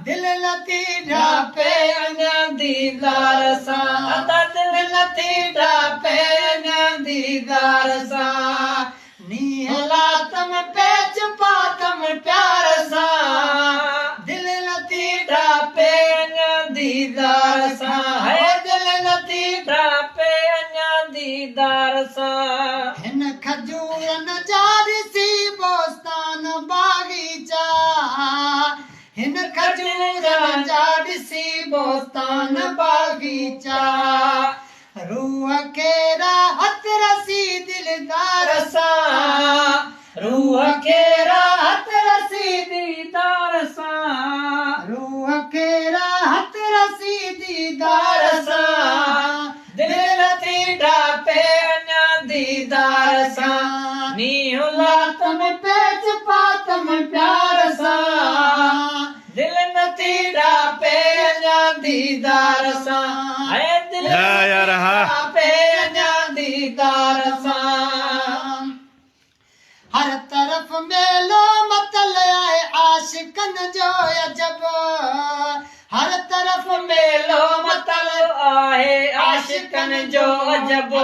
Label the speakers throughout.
Speaker 1: दिल नथी ढापे अञा दीदार सां दिल नथी ढापे अञा दीदार सां नीं लातम पेच पातम प्यार सां दिल नथी ढापे अञा दीदार सां दिल नथी ढापे अञा दीदार सां हिन खजूरनि जा ॾिसी बोस्तान बाग़ीचा हिन खजूरनि जा ॾिसी बोस्तान बाग़ीचा रूह खे राहत रसी दिलदार सां रूह खे राहत रसी दीदार सां रूह खे राहत रसी दीदार सां दिल नथी ढापे अञा दीदार सां नीं लातम पेच पातम प्यार सां दिल नथी ढापे अञा दीदार सां दिल ढापे अञा दीदार सां हर तरफ मेलो मतल आहे आशिकनि जो अजब हर तरफ मेलो मतल आहे आशिकनि जो अजब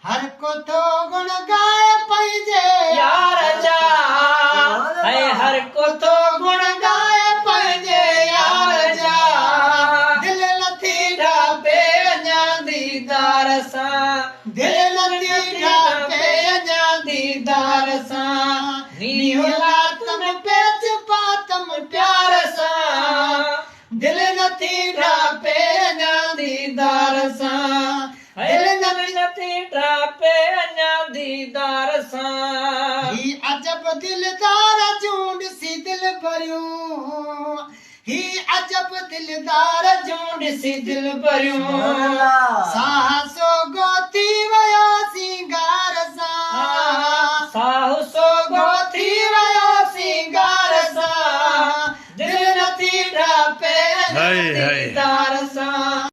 Speaker 1: हर को थो गुण गाए पंहिंजे यार जा हर को थो गुण गाए पंहिंजे यार जा दिल नथी ढापे अञा दीदार सां दिल नथी ढापे अञा दीदार सां नीं लातम पेच पातम प्यार सां दिल नथी ढापे अञा दीदार सां दिल नथी ढापे अञा दीदार सां ही अजब दिलदार जूं ॾिसी दिल भरियूं ही अजब दिलदार जूं ॾिसी दिल भरियूं साह सो गोती